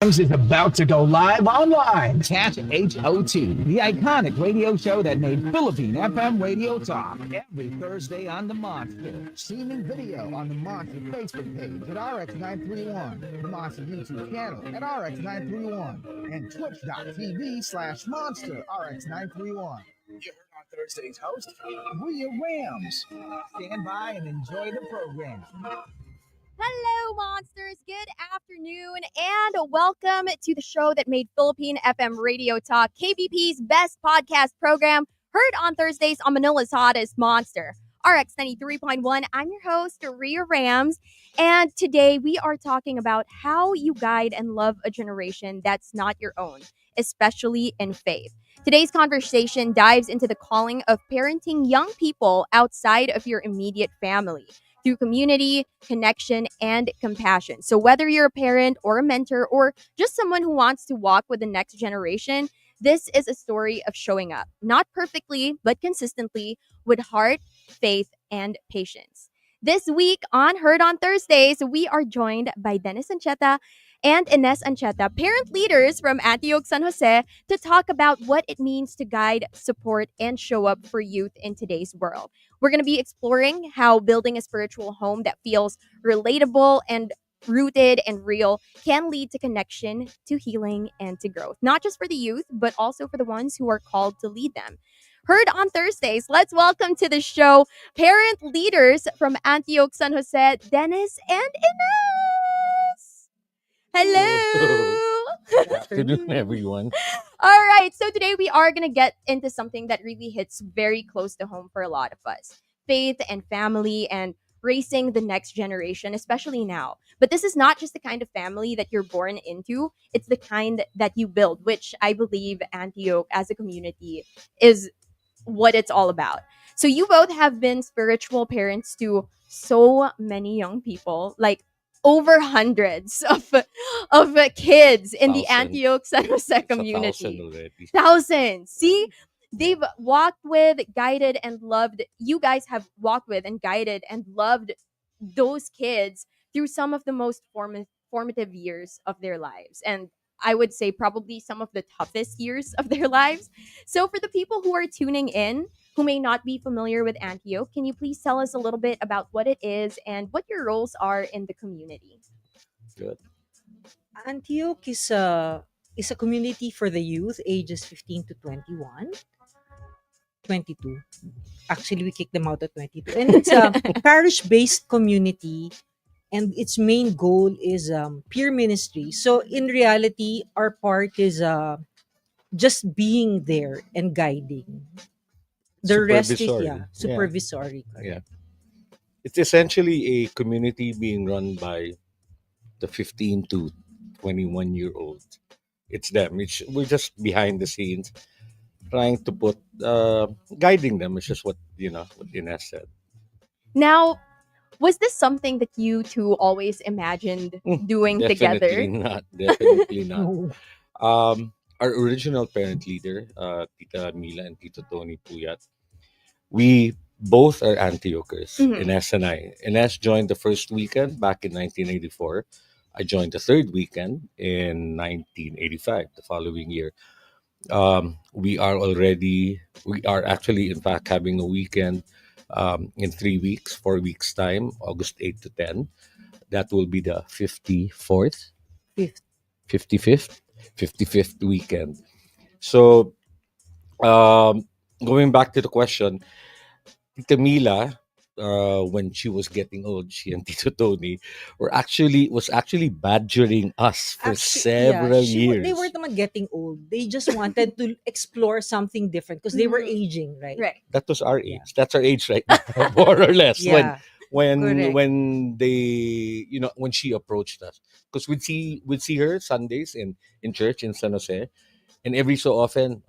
Is about to go live online. Catch HOT, the iconic radio show that made Philippine FM radio talk. Every Thursday on the Monster. Streaming video on the Monster Facebook page at RX931, the Monster YouTube channel at RX931, and twitch.tv/Monster RX931. You heard our Thursday's host, Rhea Rams. Stand by and enjoy the program. Hello, Monsters. Good afternoon, and welcome to the show that made Philippine FM Radio Talk KBP's best podcast program, heard on Thursdays on Manila's hottest Monster RX93.1. I'm your host, Rhea Rams, and today we are talking about how you guide and love a generation that's not your own, especially in faith. Today's conversation dives into the calling of parenting young people outside of your immediate family through community, connection, and compassion. So whether you're a parent or a mentor or just someone who wants to walk with the next generation, this is a story of showing up, not perfectly, but consistently, with heart, faith, and patience. This week on Heard on Thursdays, we are joined by Dennis Ancheta and Ines Ancheta, parent leaders from Antioch San Jose, to talk about what it means to guide, support, and show up for youth in today's world. We're going to be exploring how building a spiritual home that feels relatable and rooted and real can lead to connection, to healing, and to growth, not just for the youth, but also for the ones who are called to lead them. Heard on Thursdays, let's welcome to the show parent leaders from Antioch San Jose, Dennis and Ines. Hello. Good afternoon, everyone. All right, so today we are going to get into something that really hits very close to home for a lot of us. Faith and family and raising the next generation, especially now. But this is not just the kind of family that you're born into, it's the kind that you build, which I believe Antioch as a community is what it's all about. So you both have been spiritual parents to so many young people, like over hundreds of kids in the Antioch San Jose community. Thousands. See, they've walked with, guided, and loved. You guys have walked with and guided and loved those kids through some of the most formative years of their lives. And I would say probably some of the toughest years of their lives. So for the people who are tuning in, who may not be familiar with Antioch, can you please tell us a little bit about what it is and what your roles are in the community? Good. Antioch is a community for the youth ages 15 to 21, 22. Actually, we kicked them out at 22. And it's a parish-based community, and its main goal is peer ministry. So in reality, our part is just being there and guiding. The rest is supervisory. Yeah. It's essentially a community being run by the 15 to 21-year-olds. It's them. We're just behind the scenes trying to put guiding them, is just what Ines said. Now, was this something that you two always imagined doing together? Definitely not. Our original parent leader, Tita Mila and Tito Tony Puyat, we both are Antiochers, Ines and I. Ines joined the first weekend back in 1984. I joined the third weekend in 1985, the following year. We are actually, in fact, having a weekend in 3 weeks, 4 weeks' time, August 8 to 10. That will be the 54th, 55th weekend. So, going back to the question, Tita Mila, when she was getting old, she and Tito Tony was actually badgering us for several years. They weren't naman getting old. They just wanted to explore something different because they were aging, right? Right. That was our age. That's our age right now, more or less. Yeah. When they when she approached us, because we'd see her Sundays in church in San Jose, and every so often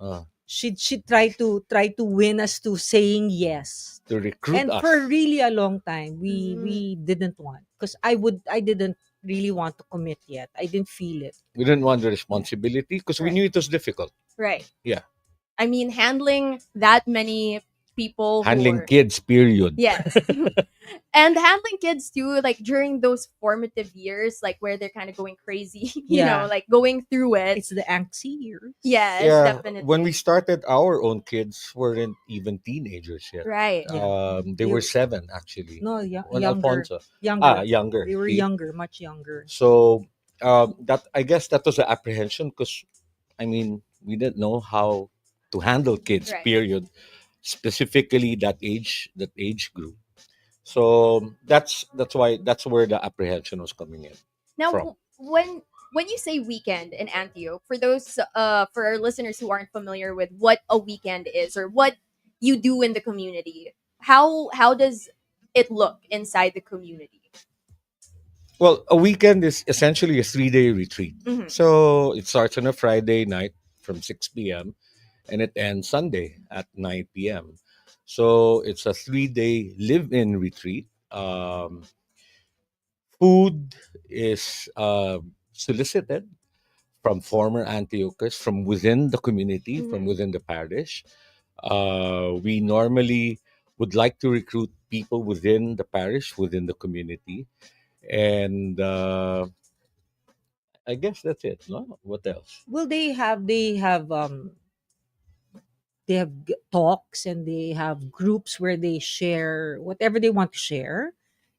She'd try to win us to saying yes, to recruit and us. for really a long time we didn't want, because I didn't really want to commit yet. I didn't feel it. We didn't want the responsibility because we knew it was difficult. Right. Yeah. I mean, handling that many people who Handling are kids, period. yes. And handling kids too, like during those formative years, like where they're kind of going crazy, Yeah. like going through it. It's the angsty years. Yes, Yeah, when we definitely. started, our own kids weren't even teenagers yet. Right. Yeah. They They were were 7 actually. no When younger. Alfonso, Younger. younger. They were See, younger, much younger. so that I guess that was the apprehension because I mean we didn't know how to handle kids. Right. Period. Specifically that age group. So that's where the apprehension was coming in Now, from. when you say weekend in Antioch, for those for our listeners who aren't familiar with what a weekend is or what you do in the community, how does it look inside the community? Well, a weekend is essentially a 3-day retreat. Hmm. So it starts on a Friday night from 6 p.m. and it ends Sunday at 9 p.m. So it's a 3-day live-in retreat. Food is solicited from former Antiochers from within the community, from Hmm. within the parish. We normally would like to recruit people within the parish, within the community, and I guess that's it. No, what else? Well, they have talks, and they have groups where they share whatever they want to share,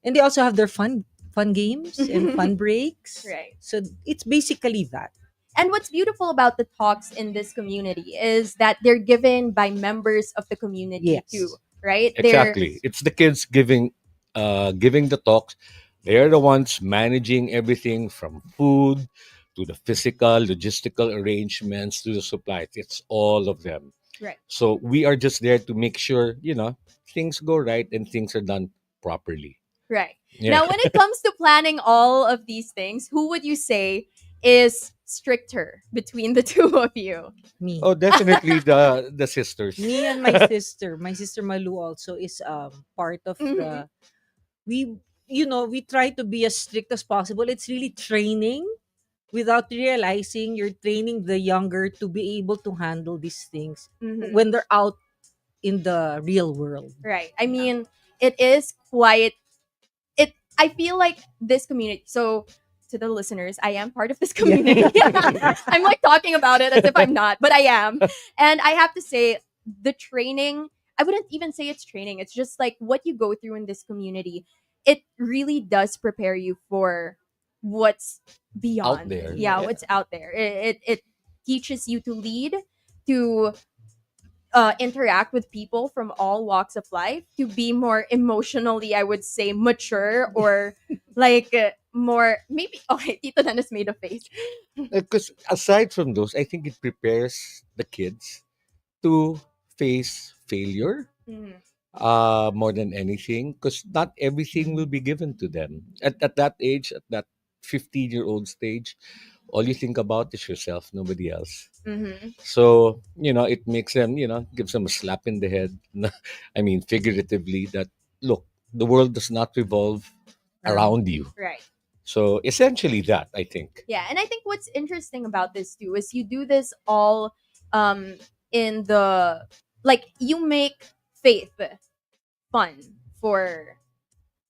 and they also have their fun games and fun breaks. Right. So it's basically that. And what's beautiful about the talks in this community is that they're given by members of the community too, Yes. right? They're Exactly. It's the kids giving the talks. They're the ones managing everything from food to the physical, logistical arrangements to the supplies. It's all of them. right. So we are just there to make sure, things go right and things are done properly. Right. Yeah. Now, when it comes to planning all of these things, who would you say is stricter between the two of you? Me. Oh, definitely the sisters. Me and my sister. My sister Malu also is part of Mhm. the we we try to be as strict as possible. It's really training without realizing you're training the younger to be able to handle these things Mhm. when they're out in the real world. Right. I Yeah. mean, it is quite it I feel like this community, so to the listeners, I am part of this community. Yeah. I'm like talking about it as if I'm not, but I am. And I have to say the training, I wouldn't even say it's training. It's just like what you go through in this community. It really does prepare you for what's Out beyond. there. Yeah, Yeah. what's out there. It teaches you to lead, to interact with people from all walks of life, to be more emotionally, I would say, mature, or like more maybe. Okay, Tito Dennis made a face. Because aside from those, I think it prepares the kids to face failure Mhm. more than anything because not everything will be given to them at that age, at that 15-year-old stage. All you think about is yourself, nobody else. Mhm. So it makes them, gives them a slap in the head. I mean, figuratively, that look, the world does not revolve Around. around you. Right. So essentially that, I think. Yeah, and I think what's interesting about this too is you do this all um in the, like, you make faith fun for,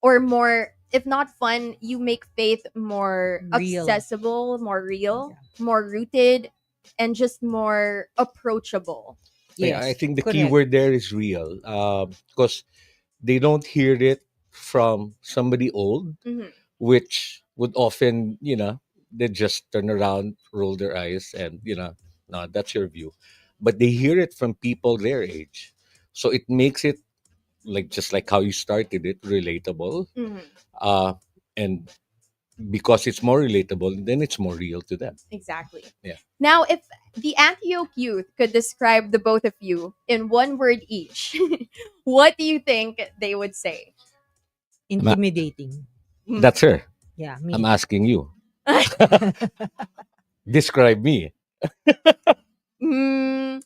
or more, if not fun, you make faith more Real. accessible, more real, Yeah. more rooted, and just more approachable. Yeah, I Yes. think the key Correct. word there is real, because they don't hear it from somebody old, Mhm. which would often, they just turn around, roll their eyes, and, no, that's your view. But they hear it from people their age. So it makes it like just like how you started it, relatable. Mhm. Uh, and because it's more relatable, then it's more real to them. Exactly. Yeah. Now, if the Antioch youth could describe the both of you in one word each, what do you think they would say? Ma- Intimidating. Mm. That's her. Yeah, I'm me. asking you. Describe me. Mm,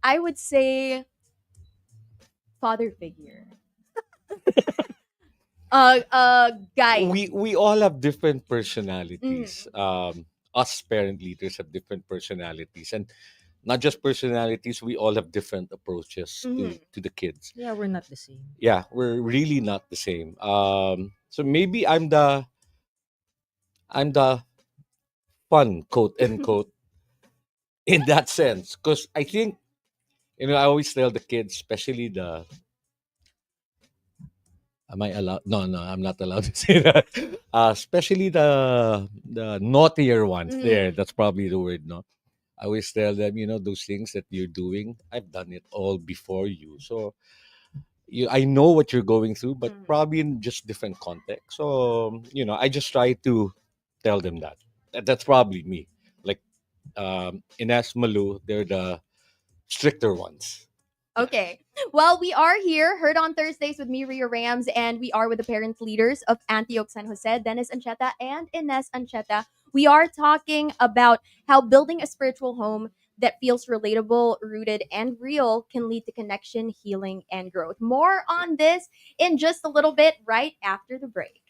I would say father figure. Guide. We all have different Mhm. personalities. Us parent leaders have different personalities, and not just personalities. We all have different approaches Mhm. to the kids. Yeah, we're not the same. Yeah, we're really not the same. So maybe I'm the fun, quote unquote, in that sense, because I think, I always tell the kids, especially the. Am I allowed? No, no, I'm not allowed to say that. Especially the naughtier ones. Mhm. There, that's probably the word. No, I always tell them, those things that you're doing, I've done it all before you. So I know what you're going through, but Mhm. probably in just different context. So I just try to tell them that. That's probably me. Like Ines, Malu, they're the stricter ones. Yeah. Okay. Well, we are here, heard on Thursdays with me, Ria Rams, and we are with the parent leaders of Antioch San Jose, Dennis Ancheta and Ines Ancheta. We are talking about how building a spiritual home that feels relatable, rooted, and real can lead to connection, healing, and growth. More on this in just a little bit, right after the break.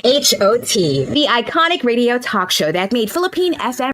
HOT, the iconic radio talk show that made Philippine FM.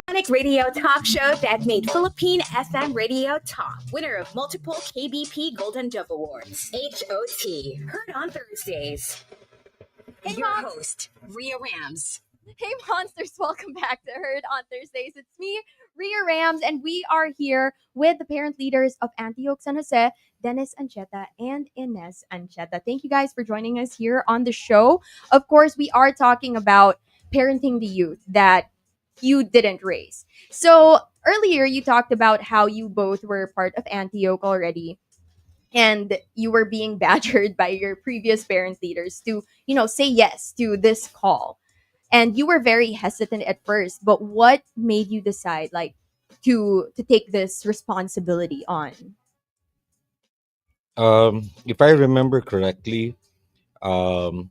Iconic radio talk show that made Philippine FM radio top. Winner of multiple KBP Golden Dove Awards. HOT. Heard on Thursdays. Hey, Your Mom. host, Rhea Rams. Hey, monsters, welcome back to Heard on Thursdays. It's me, Ria Rams, and we are here with the parent leaders of Antioch San Jose, Dennis Ancheta and Ines Ancheta. Thank you guys for joining us here on the show. Of course, we are talking about parenting the youth that you didn't raise. So, earlier you talked about how you both were part of Antioch already and you were being badgered by your previous parent leaders to, say yes to this call, and you were very hesitant at first, but what made you decide like to take this responsibility on? If I remember correctly, um,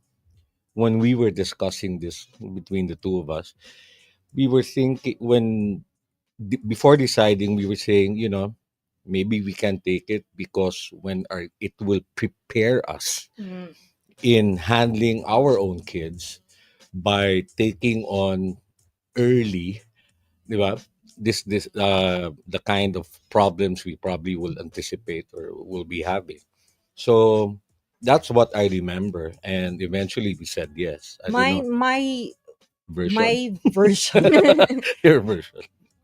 when we were discussing this between the two of us, we were thinking before deciding, we were saying, maybe we can take it because it will prepare us Mm. in handling our own kids by taking on early, di ba? The kind of problems we probably will anticipate or will be having. So that's what I remember, and eventually we said yes. I don't My know. my version. My version Your version.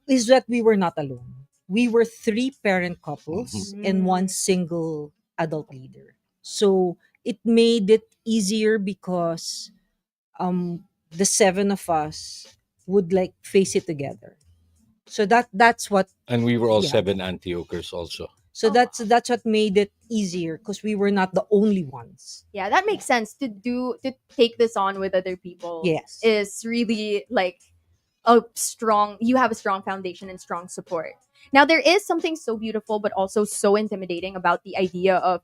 is that we were not alone. We were three parent Mhm. couples and one single adult leader. So it made it easier because the seven of us would like face it together. So that's what, And we were all yeah. seven Antiochers also. So that's what made it easier because we were not the only ones. Yeah, that makes sense. To take this on with other people Yes. is really like a strong, you have a strong foundation and strong support. Now there is something so beautiful but also so intimidating about the idea of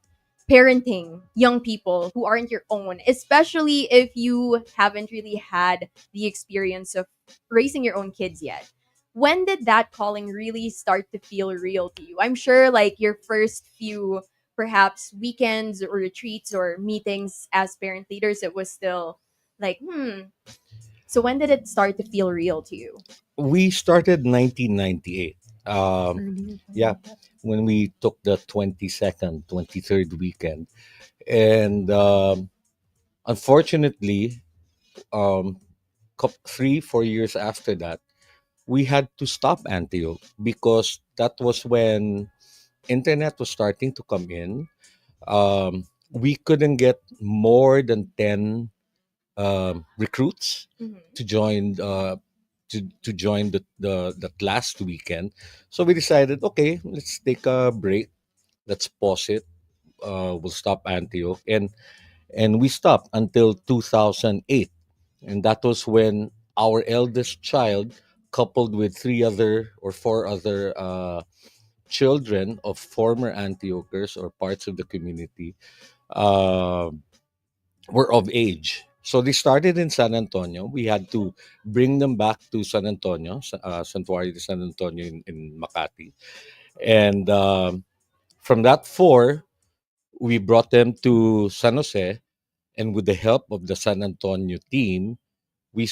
parenting young people who aren't your own, especially if you haven't really had the experience of raising your own kids yet. When did that calling really start to feel real to you? I'm sure like your first few perhaps weekends or retreats or meetings as parent leaders, it was still like, so when did it start to feel real to you? We started 1998. Earlier than Yeah, that. when we took the 22nd, 23rd weekend. And unfortunately, 3, 4 years after that, we had to stop Antioch because that was when internet was starting to come in. We couldn't get more than 10 recruits Mhm. to join to join the last weekend. So we decided, okay, let's take a break. Let's pause it. We'll stop Antioch, and we stopped until 2008, and that was when our eldest child, coupled with 3 other or 4 other children of former Antiochers or parts of the community, uh, were of age. So they started in San Antonio. We had to bring them back to San Antonio, Santuario de San Antonio in Makati. And from that 4, we brought them to San Jose. And with the help of the San Antonio team, we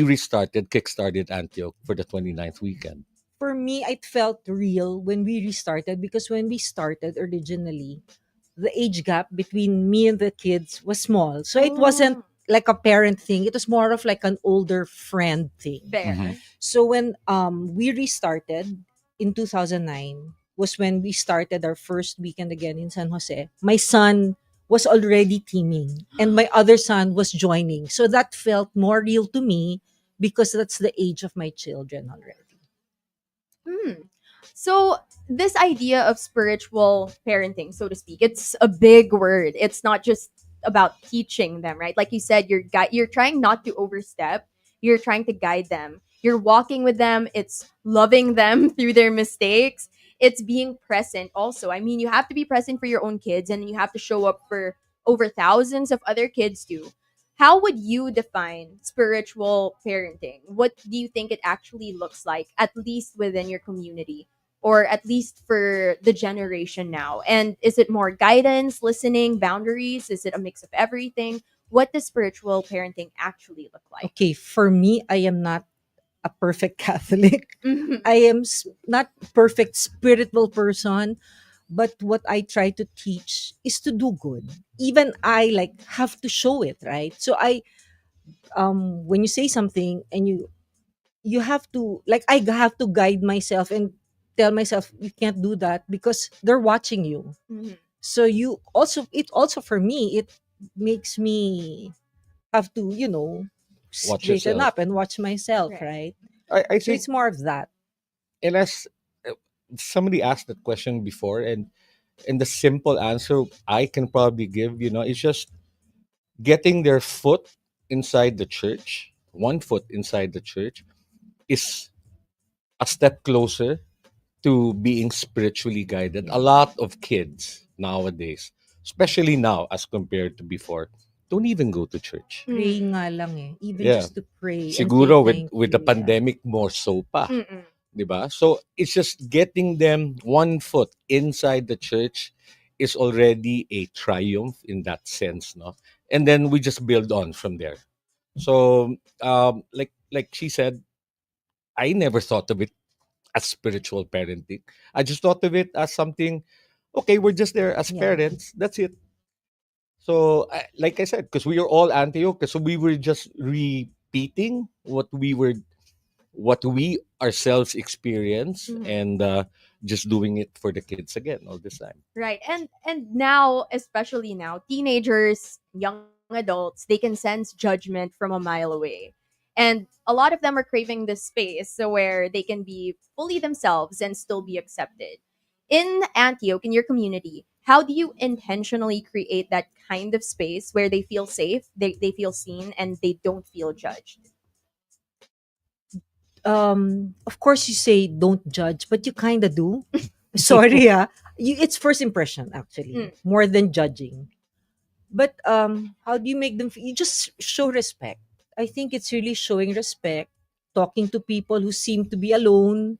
restarted, kickstarted Antioch for the 29th weekend. For me, it felt real when we restarted because when we started originally, the age gap between me and the kids was small. So it wasn't Oh, like a parent thing. It was more of like an older friend thing. Mhm. fair. So when we restarted in 2009 was when we started our first weekend again in San Jose. My son was already teaming and my other son was joining. So that felt more real to me because that's the age of my children already. Hmm. So this idea of spiritual parenting, so to speak, it's a big word. It's not just about teaching them, right? Like you said, you're trying not to overstep. You're trying to guide them. You're walking with them. It's loving them through their mistakes. It's being present also. I mean, you have to be present for your own kids and you have to show up for over thousands of other kids too. How would you define spiritual parenting? What do you think it actually looks like, at least within your community, or at least for the generation now? And is it more guidance, listening, boundaries? Is it a mix of everything? What does spiritual parenting actually look like? Okay, for me, I am not a perfect Catholic. Mhm. I am not perfect spiritual person, but what I try to teach is to do good. Even I like have to show it, right? So I when you say something and you have to like I have to guide myself and tell myself you can't do that because they're watching you. Mhm. So you also it also for me it makes me have to, Watch straighten yourself. up and watch myself, Right. right? I So think, it's more of that. and as somebody asked that question before, and the simple answer I can probably give, is just getting their foot inside the church, one foot inside the church, is a step closer to being spiritually guided. A Yeah. lot of kids nowadays, especially now as compared to before, don't even go to church. Praying Mm-mm. nga lang eh. Even Yeah. just to pray and say Siguro with thank the you. Yeah. pandemic more so pa, Mm-mm. 'di ba? So it's just getting them one foot inside the church is already a triumph in that sense, no? And then we just build on from there. So like she said, I never thought of it as spiritual parenting. I just thought of it as something, okay, we're just there as Yeah. parents. That's it. So, like I said, because we are all Antioch, so we were just repeating what we ourselves experience, Mhm. and just doing it for the kids again all this time. Right. And now, especially now, teenagers, young adults, they can sense judgment from a mile away. And a lot of them are craving this space so where they can be fully themselves and still be accepted. In Antioch, in your community, how do you intentionally create that kind of space where they feel safe, they feel seen, and they don't feel judged? Of course you say don't judge, but you kind of do. Sorry, it's first impression actually, Mm. more than judging. But how do you make them feel? You just show respect. I think it's really showing respect, talking to people who seem to be alone,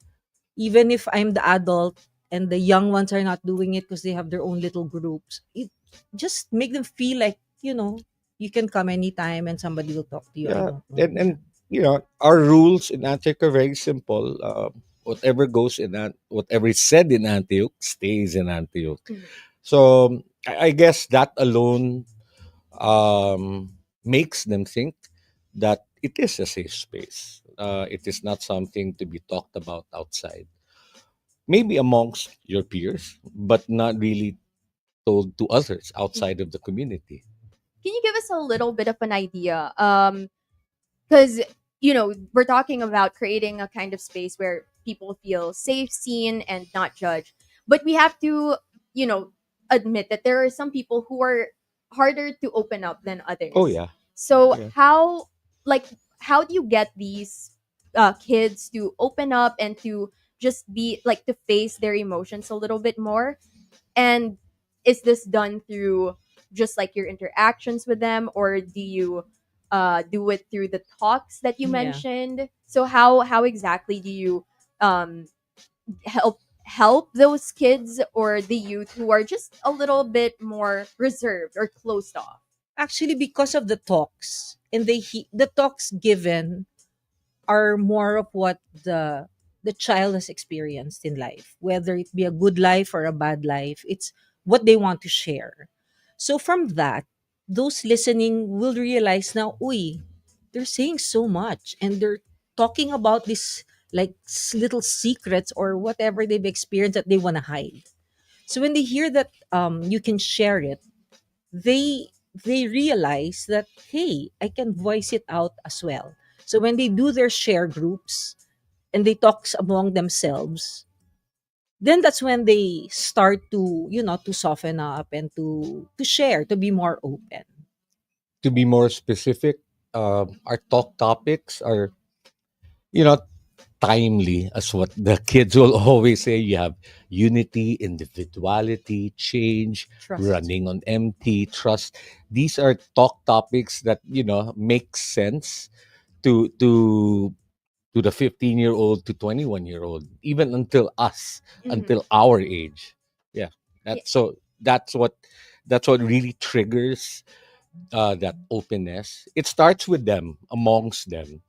even if I'm the adult and the young ones are not doing it because they have their own little groups. It just make them feel like, you can come anytime and somebody will talk to you. I Yeah, don't know. and our rules in Antioch are very simple. Whatever goes in whatever is said in Antioch stays in Antioch. Mhm. So I guess that alone um, makes them think that it is a safe space. It is not something to be talked about outside. Maybe amongst your peers, but not really told to others outside of the community. Can you give us a little bit of an idea? Because we're talking about creating a kind of space where people feel safe, seen, and not judged. But we have to, you know, admit that there are some people who are harder to open up than Oh others. yeah, So yeah. like, how do you get these kids to open up and to just be like to face their emotions a little bit more? And is this done through just like your interactions with them, or do you do it through the talks that you Yeah. mentioned? So how exactly do you um, help those kids or the youth who are just a little bit more reserved or closed off? Actually, because of the talks, and the talks given are more of what the child has experienced in life, whether it be a good life or a bad life. It's what they want to share. So from that, those listening will realize now, uy, they're saying so much and they're talking about this like little secrets or whatever they've experienced that they want to hide. So when they hear that you can share it, they realize that, hey, I can voice it out as well. So when they do their share groups and they talk among themselves, then that's when they start to, to soften up and to share, to be more open. To be more specific, our talk topics are, you know, timely, as what the kids will always say. You have unity, individuality, change, Trust. running on empty, trust. These are talk topics that make sense to the 15-year-old to 21-year-old, even until us, Mhm. until our age. Yeah, Yeah. that's what really triggers that openness. It starts with them, amongst them,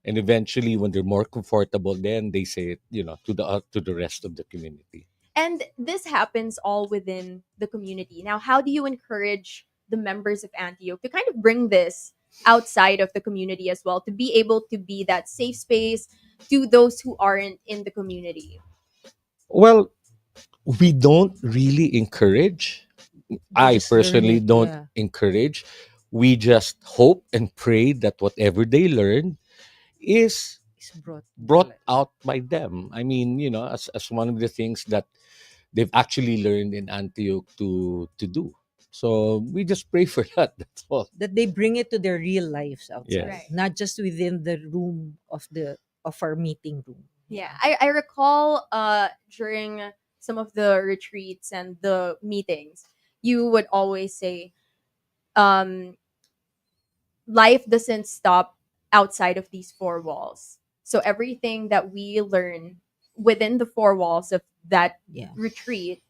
and eventually when they're more comfortable, then they say it, to the rest of the community. And this happens all within the community. Now, how do you encourage the members of Antioch to kind of bring this outside of the community as well, to be able to be that safe space to those who aren't in the community? Well, we don't really encourage. They I just learn personally it. don't Yeah. encourage. We just hope and pray that whatever they learn is It's brought to brought life. out by them. I mean, as one of the things that they've actually learned in Antioch to do. So we just pray for that. That's all. That they bring it to their real lives outside, Right. Yes. not just within the room of our meeting room. Yeah. Yeah. I recall during some of the retreats and the meetings, you would always say, um, life doesn't stop outside of these four walls. So everything that we learn within the four walls of that Yeah. retreat,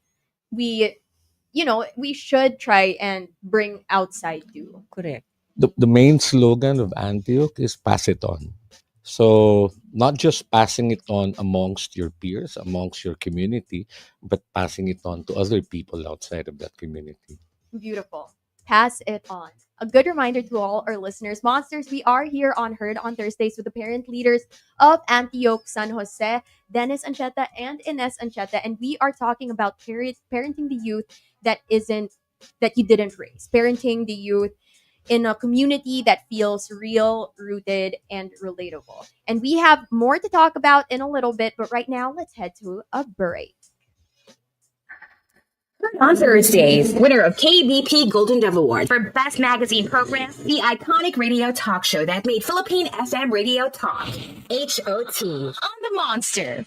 we we should try and bring outside too. Correct. The main slogan of Antioch is pass it on. So not just passing it on amongst your peers, amongst your community, but passing it on to other people outside of that community. Beautiful. Pass it on. A good reminder to all our listeners, Monsters, we are here on Heard on Thursdays with the parent leaders of Antioch San Jose, Dennis Ancheta and Ines Ancheta, and we are talking about parenting the youth that you didn't raise, parenting the youth in a community that feels real, rooted, and relatable. And we have more to talk about in a little bit, but right now, let's head to a break. On Thursdays, winner of KBP Golden Dove Award for Best Magazine Program, the iconic radio talk show that made Philippine FM radio talk. HOT on the Monster.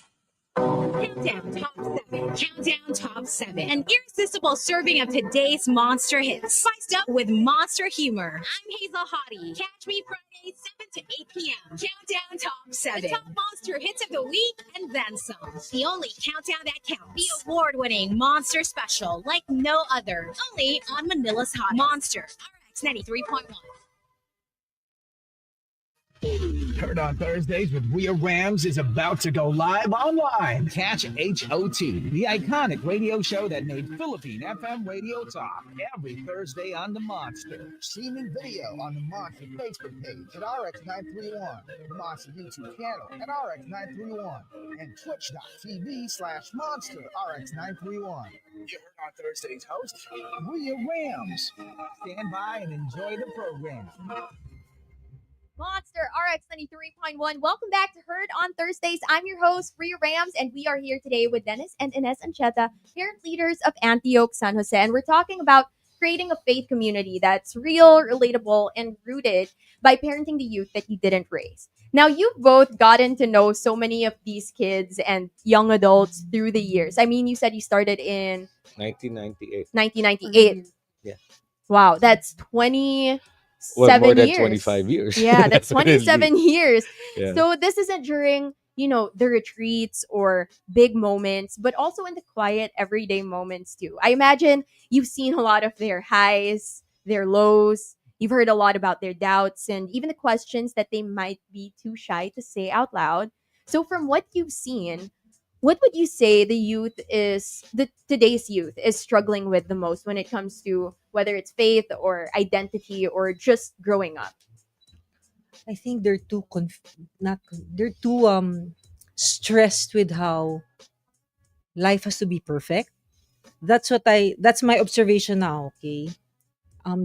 Countdown Top 7. Countdown Top 7. An irresistible serving of today's Monster hits. Spiced up with Monster humor. I'm Hazel Hottie. Catch me Friday, 7 to 8 p.m. Countdown Top 7. The top Monster hits of the week and then some. The only countdown that counts. The award-winning Monster special like no other. Only on Manila's Hot Monster RX93.1. Heard on Thursdays with Rhea Rams is about to go live online. Catch HOT, the iconic radio show that made Philippine FM radio talk, every Thursday on the Monster. Streaming video on the Monster Facebook page at RX931, the Monster YouTube channel at RX931, and twitch.tv/Monster RX931. Your Heard on Thursdays host, Rhea Rams. Stand by and enjoy the program. Monster RX 93.1. Welcome back to Heard on Thursdays. I'm your host, Rhea Rams, and we are here today with Dennis and Ines Ancheta, parent leaders of Antioch San Jose. And we're talking about creating a faith community that's real, relatable, and rooted by parenting the youth that you didn't raise. Now, you've both gotten to know so many of these kids and young adults through the years. I mean, you said you started in 1998. 1998. Yeah. Wow, that's 27 Well, more than years. 25 years. Yeah, that's 27 years. Yeah. So this isn't during, the retreats or big moments, but also in the quiet everyday moments too. I imagine you've seen a lot of their highs, their lows. You've heard a lot about their doubts and even the questions that they might be too shy to say out loud. So from what you've seen, what would you say today's youth is struggling with the most when it comes to whether it's faith or identity or just growing up? I think they're too they're too stressed with how life has to be perfect. That's my observation now, okay?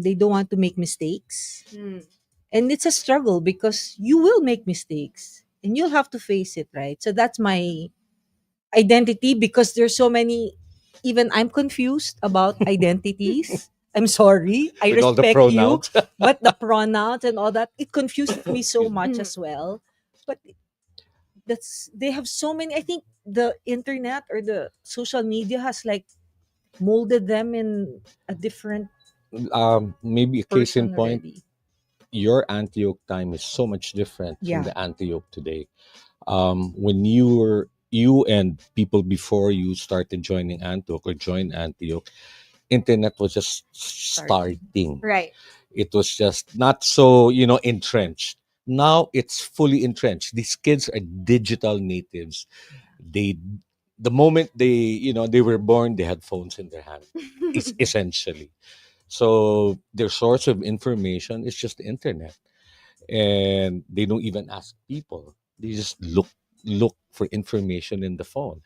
They don't want to make mistakes. Hmm. And it's a struggle because you will make mistakes and you'll have to face it, right? So that's my identity, because there's so many. Even I'm confused about identities. I'm sorry, I With all the respect you, pronouns. but the pronouns and all that, it confused me so much as well. But they have so many. I think the internet or the social media has like molded them in a different Maybe a case in person point, already. your Antioch time is so much different from Yeah. the Antioch today. When you and people before you started joining Antioch or joined Antioch, internet was just starting. Right. It was just not so, entrenched. Now it's fully entrenched. These kids are digital natives. They, the moment they were born, they had phones in their hand, essentially. So their source of information is just the internet, and they don't even ask people. They just look for information in the phone.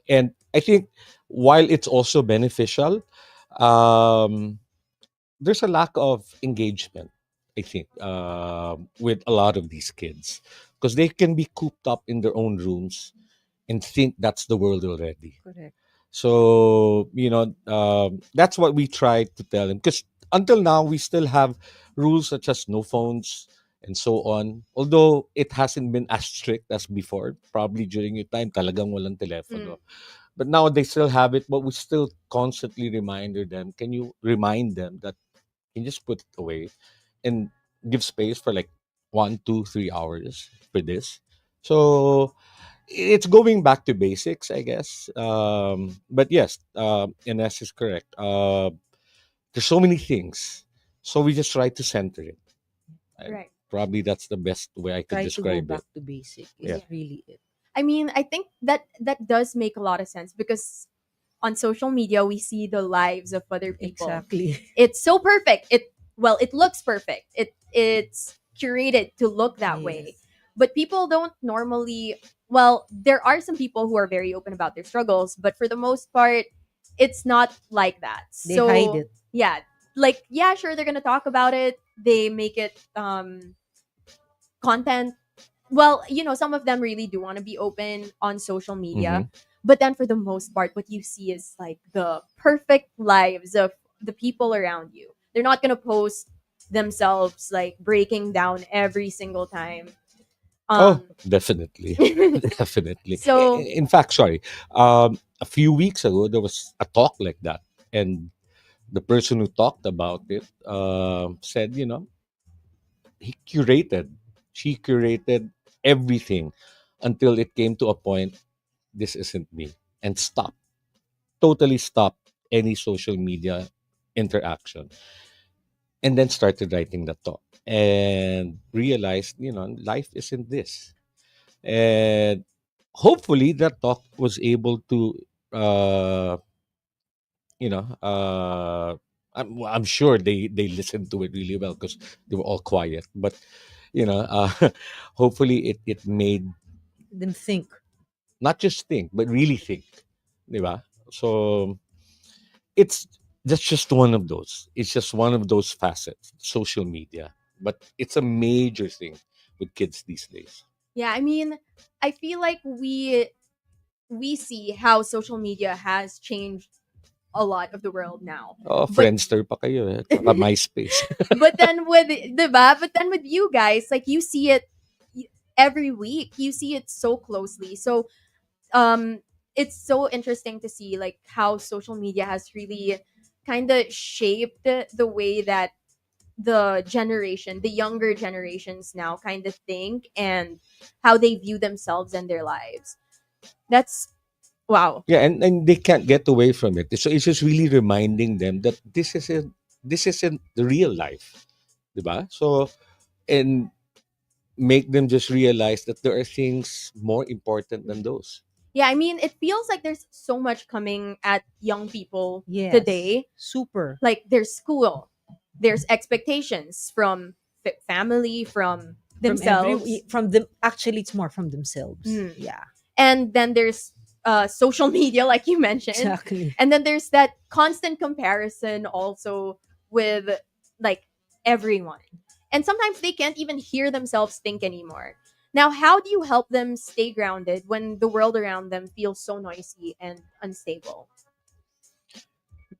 And I think while it's also beneficial, um, there's a lack of engagement, I think, with a lot of these kids, because they can be cooped up in their own rooms and think that's the world already. Correct. So, that's what we try to tell them. Because until now, we still have rules such as no phones and so on. Although it hasn't been as strict as before. Probably during your time, talagang walang telepono. But now they still have it, but we still constantly remind them that you can just put it away and give space for like 1, 2, 3 hours for this. So it's going back to basics, I guess. But yes, Ines is correct. There's so many things, so we just try to center it. Right. Probably that's the best way I could Try to go describe back it. to basic Yeah. is really it. I mean, I think that does make a lot of sense because on social media we see the lives of other people. Exactly. It's so perfect. well, it looks perfect. It's curated to look that way. Yes. But people don't normally, well, there are some people who are very open about their struggles, but for the most part, it's not like that. They hide So, it. yeah, like yeah, sure they're going to talk about it. They make it content. Well, some of them really do want to be open on social Hmm. media, but then for the most part what you see is like the perfect lives of the people around you. They're not going to post themselves like breaking down every single time. Oh, um definitely, definitely. so In fact, sorry, a few weeks ago there was a talk like that, and the person who talked about it said, he curated, she curated everything until it came to a point, this isn't me, and stopped, totally stopped any social media interaction, and then started writing the talk and realized, life isn't this. And hopefully that talk was able to, uh, you know, uh, I'm sure they listened to it really well because they were all quiet. But hopefully it made Them think. not just think, but really think, di ba? So it's that's just one of those. It's just one of those facets, social media. But it's a major thing with kids these days. yeah, I mean, I feel like we see how social media has changed a lot of the world now, Oh, but Friendster pa kayo eh. Tsaka MySpace. but then with diba? But then with you guys, like you see it every week. You see it so closely. So um it's so interesting to see like how social media has really kind of shaped the way that the younger generations now kind of think and how they view themselves and their lives. That's wow. Yeah, and they can't get away from it. So it's just really reminding them that this isn't the real life. Diba? So and make them just realize that there are things more important than those. Yeah, I mean, it feels like there's so much coming at young people Yes. today. Super. Like there's school, there's expectations from family, from themselves. From them, actually it's more from themselves. Mm. Yeah. And then there's social media, like you mentioned. Exactly. And then there's that constant comparison also with like everyone. And sometimes they can't even hear themselves think anymore. Now, how do you help them stay grounded when the world around them feels so noisy and unstable?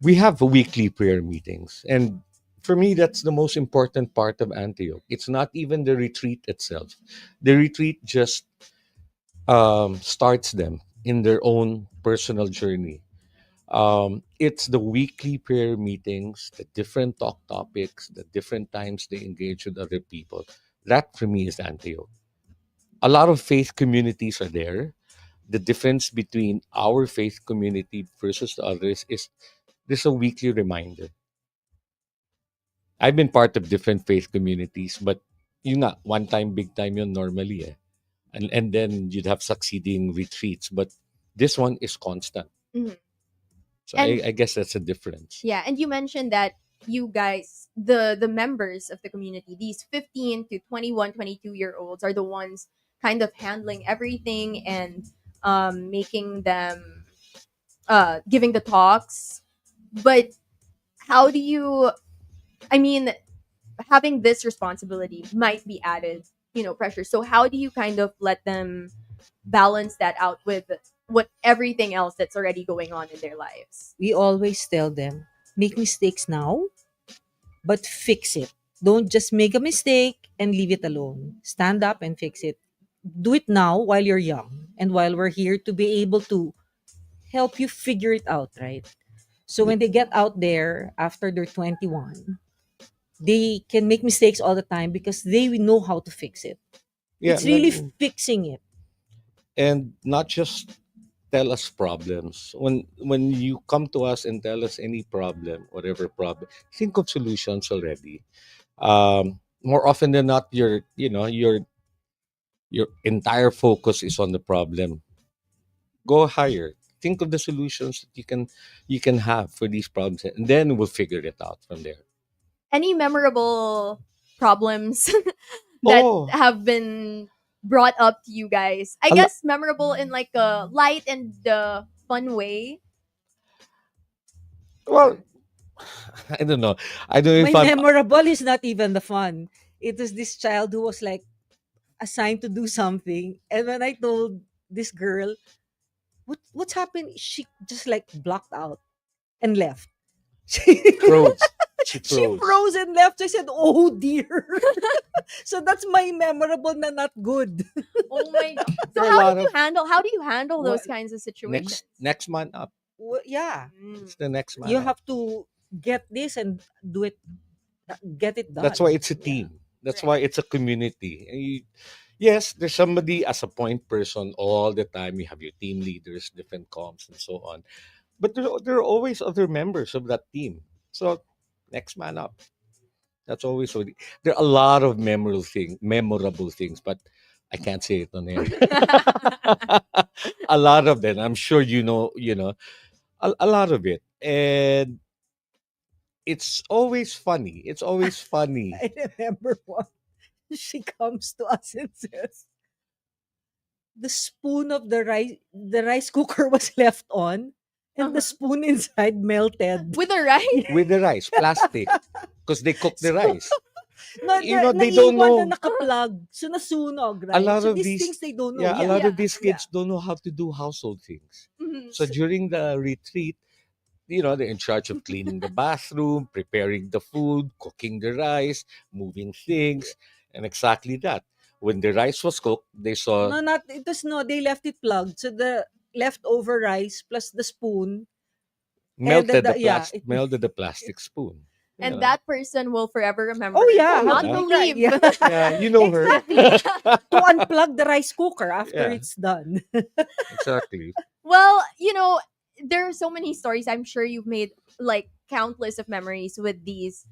We have weekly prayer meetings, and for me that's the most important part of Antioch. It's not even the retreat itself. The retreat just starts them in their own personal journey. It's the weekly prayer meetings, the different talk topics, the different times they engage with other people. That for me is Antioch. A lot of faith communities are there. The difference between our faith community versus the others is there's a weekly reminder. I've been part of different faith communities, but yun nga, one time, big time yun normally eh. And then you'd have succeeding retreats, but this one is constant. Mhm. So And I guess that's a difference. yeah, and you mentioned that you guys, the members of the community, these 15 to 21, 22-year olds are the ones kind of handling everything and making them giving the talks. But how do you, I mean, having this responsibility might be added, pressure. So how do you kind of let them balance that out with what everything else that's already going on in their lives? We always tell them, make mistakes now, but fix it. Don't just make a mistake and leave it alone. Stand up and fix it. Do it now while you're young and while we're here to be able to help you figure it out, right? So when they get out there after they're 21, they can make mistakes all the time because they know how to fix it. Yeah, It's really fixing it. and not just tell us problems. When you come to us and tell us any problem, whatever problem, think of solutions already. More often than not, your entire focus is on the problem. Go higher. Think of the solutions that you can have for these problems, and then we'll figure it out from there. any memorable problems that Oh, have been brought up to you guys? I a lo- guess memorable in like a light and fun way. well, I don't know. I don't know My if I'm. memorable is not even the fun. It was this child who was like assigned to do something, and when I told this girl what's happened, she just like blocked out and left. She, Froze. She she froze. froze and left. I said, "Oh dear." So that's my memorable na not good. Oh my! So There are a lot of how do you handle Well, those kinds of situations? next man up. Yeah, Mm. It's the next man you up. have to get this and do it, get it That's why done. it's a Yeah. team. That's Right. why it's a community. Yes, there's somebody as a point person all the time. You have your team leaders, different comms, and so on. But there are always other members of that team. So next man up. That's always what. There are a lot of memorable things, but I can't say it on air. A lot of them. I'm sure a lot of it, and it's always funny. It's always funny. I remember one. She comes to us and says, the spoon of the rice cooker was left on, and the Uh-huh. spoon inside melted. With the rice? With the rice, plastic, because they cook the So, rice. no, They don't naiwan na know. nakaplug. So, nasunog, A right? lot So, of these these, things they don't know. yeah, a Yeah, lot of Yeah. these yeah. kids don't know how to do household things. Mhm. So during the retreat, they're in charge of cleaning the bathroom, preparing the food, cooking the rice, moving things, and exactly that. When the rice was cooked, they saw No, not, it was, no, they left it plugged. So, the leftover rice plus the spoon, and yeah, it, melted the plastic spoon. And Yeah, that person will forever remember oh, and yeah, will oh how not to yeah, make rice. believe. Yeah, yeah, you know her. exactly. To unplug the rice cooker after Yeah, it's done. exactly. Well, there are so many stories. I'm sure you've made like countless of memories with these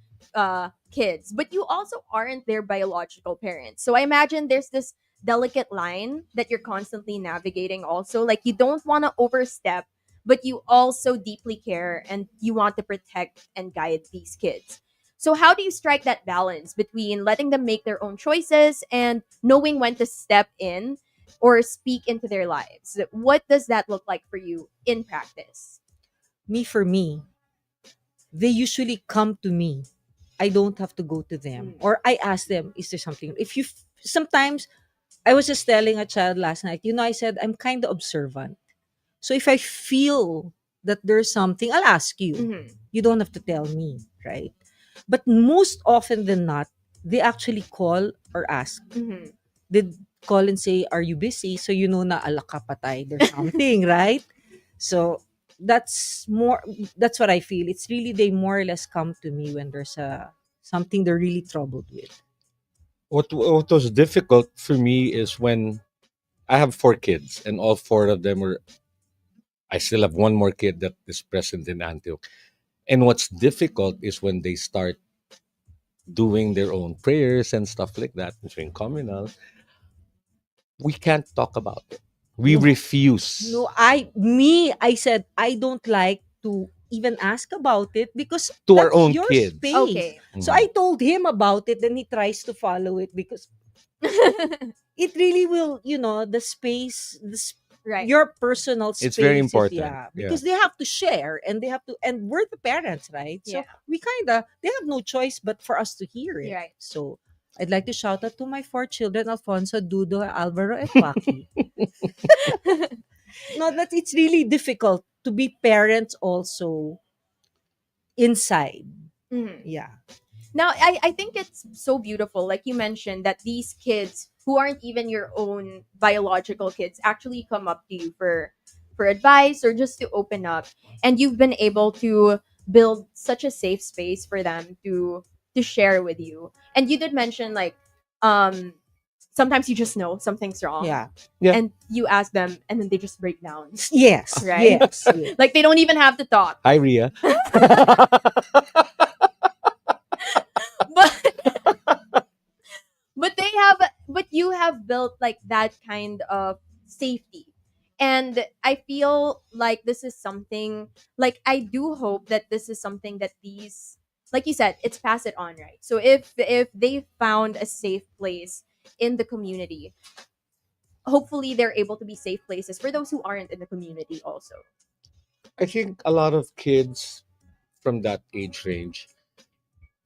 kids, but you also aren't their biological parents. So I imagine there's this delicate line that you're constantly navigating also. Like you don't want to overstep, but you also deeply care and you want to protect and guide these kids. So how do you strike that balance between letting them make their own choices and knowing when to step in or speak into their lives? What does that look like for you in practice? For me, they usually come to me. I don't have to go to them. Mm. Or I ask them, is there something? Sometimes, I was just telling a child last night, I said, I'm kind of observant. So if I feel that there's something, I'll ask you. Mhm. You don't have to tell me, right? But most often than not, they actually call or ask. Mhm. They call and say, are you busy? So na alaka patay, there's something, right? So that's what I feel. It's really, they more or less come to me when there's something they're really troubled with. What was difficult for me is when I have four kids, and all four of them are. I still have one more kid that is present in Antioch. And what's difficult is when they start doing their own prayers and stuff like that, during communal, we can't talk about it. We No, refuse no, I said I don't like to even ask about it because to our that's own your kids. space. Okay. So Mhm. I told him about it, then he tries to follow it because it really will, the space, Right. your personal It's very space is, important. yeah, Yeah. because they have to share and they have to, and we're the parents, right? Yeah. So we they have no choice but for us to hear it. Right. So I'd like to shout out to my four children, Alfonso, Dudo, Alvaro, and Waki. No, that it's really difficult to be parents also inside. Mhm. Yeah. Now, I think it's so beautiful, like you mentioned, that these kids who aren't even your own biological kids actually come up to you for advice or just to open up, and you've been able to build such a safe space for them to share with you. And you did mention like um sometimes you just know something's wrong Yeah. Yeah. and you ask them and then they just break down, Yes. right? Yes. Yes. Like they don't even have to talk. Hi, Ria. But but you have built like that kind of safety, and I feel like this is something, like I do hope that this is something that these like you said, it's pass it on, right? So if they found a safe place in the community, hopefully they're able to be safe places for those who aren't in the community also. I think a lot of kids from that age range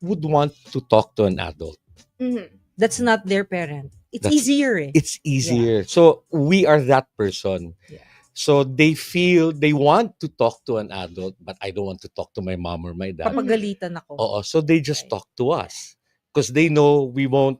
would want to talk to an adult. Mm-hmm. That's not their parent. It's That's easier. Eh. it's easier. So we are that person. Yeah. So they feel they want to talk to an adult, but I don't want to talk to my mom or my dad. Papagalitan ako. Oo, so they just Right. talk to us because they know we won't,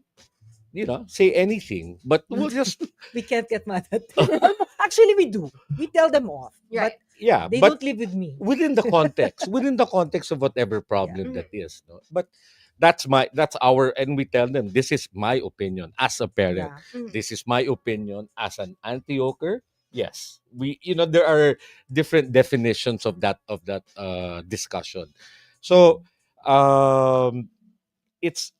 say anything. But we'll just We can't get mad at them. Actually, we do. We tell them off. Right. But yeah, they but don't live with me. within the context of whatever problem Yeah. that is. No? But that's our, and we tell them this is my opinion as a parent. Yeah. Mhm. This is my opinion as an Antiocher. Yes, there are different definitions of that discussion. So um it's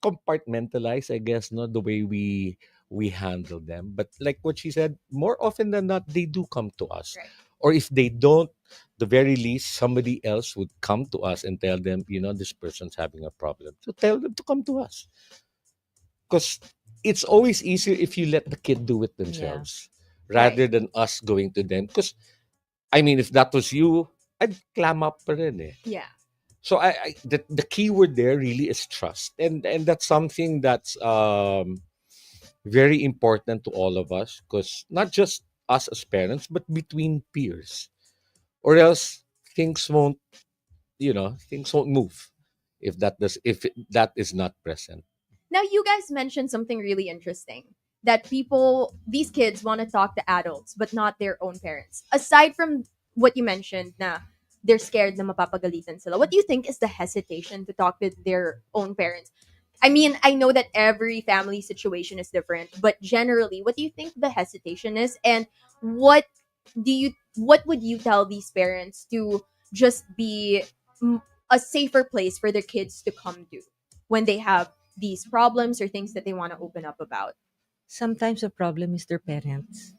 compartmentalized, I guess, the way we handle them. But like what she said, more often than not they do come to us. Right. Or if they don't, the very least somebody else would come to us and tell them, this person's having a problem, so tell them to come to us, because it's always easier if you let the kid do it themselves rather than us going to them. Because I mean, if that was you, I'd clam up pa rin eh. Yeah. So the key word there really is trust, and that's something that's very important to all of us, because not just us as parents, but between peers, or else things won't things won't move if that is not present. Now, you guys mentioned something really interesting, that these kids want to talk to adults, but not their own parents. Aside from what you mentioned, na they're scared na mapapagalitan sila, what do you think is the hesitation to talk to their own parents? I mean, I know that every family situation is different, but generally, what do you think the hesitation is? And what would you tell these parents to just be a safer place for their kids to come to when they have these problems or things that they want to open up about? Sometimes the problem is their parents.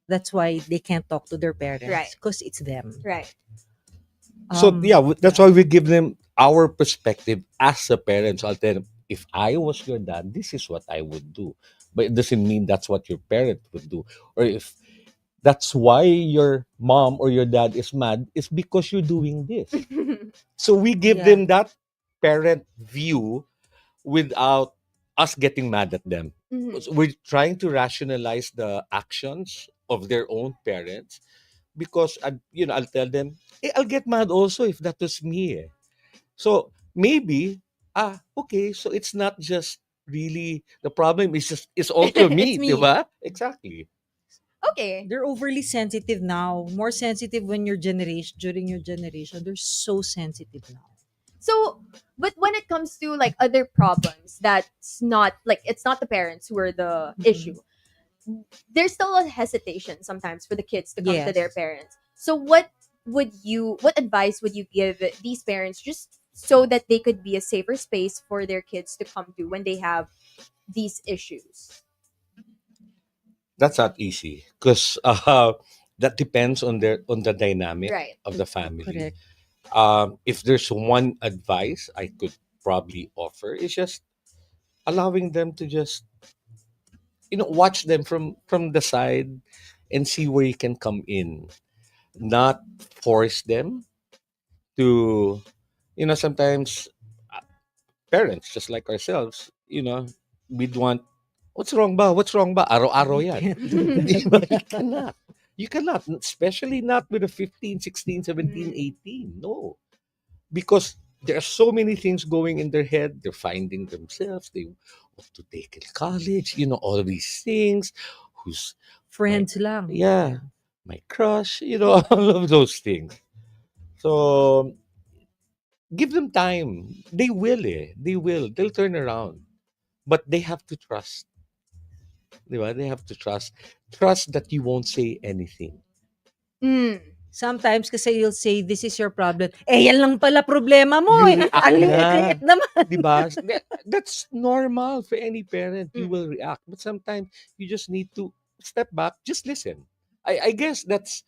That's why they can't talk to their parents. Right. Because it's them. Right. So yeah, that's why we give them our perspective as a parent. So I'll tell them, if I was your dad, this is what I would do. But it doesn't mean that's what your parent would do. Or if that's why your mom or your dad is mad, it's because you're doing this. So we give Yeah. them that parent view without us getting mad at them. Mhm. So we're trying to rationalize the actions of their own parents, because I'll tell them, I'll get mad also if that was me. Eh. So maybe, okay, so it's not just really the problem is just it's also It's me, me. diba? Exactly. Okay. They're overly sensitive now. More sensitive during your generation. They're so sensitive now. So, but when it comes to like other problems, that's not like it's not the parents who are the issue. There's still a hesitation sometimes for the kids to come to Yes. their parents. So what advice would you give these parents just so that they could be a safer space for their kids to come to when they have these issues? That's not easy, because that depends on the dynamic Right. of the family. Correct. If there's one advice I could probably offer, is just allowing them to just watch them from the side and see where you can come in, not force them to sometimes parents just like ourselves, we'd want, what's wrong ba araw-araw yan. Can't do that. Di ba? You cannot, especially not with a 15, 16, 17, 18. No, because there are so many things going in their head. They're finding themselves, they want to take in college, all of these things, who's Friends lang. yeah, my crush, all of those things. So give them time. They will, they'll turn around, but they have to trust. Di ba? They have to trust that you won't say anything. Mm. Sometimes kasi you'll say, this is your problem. Eh, yan lang pala problema mo. You Eh. react Ang na. liit-liit naman. Di ba? That's normal for any parent. You Mm. will react, but sometimes you just need to step back, just listen. I guess that's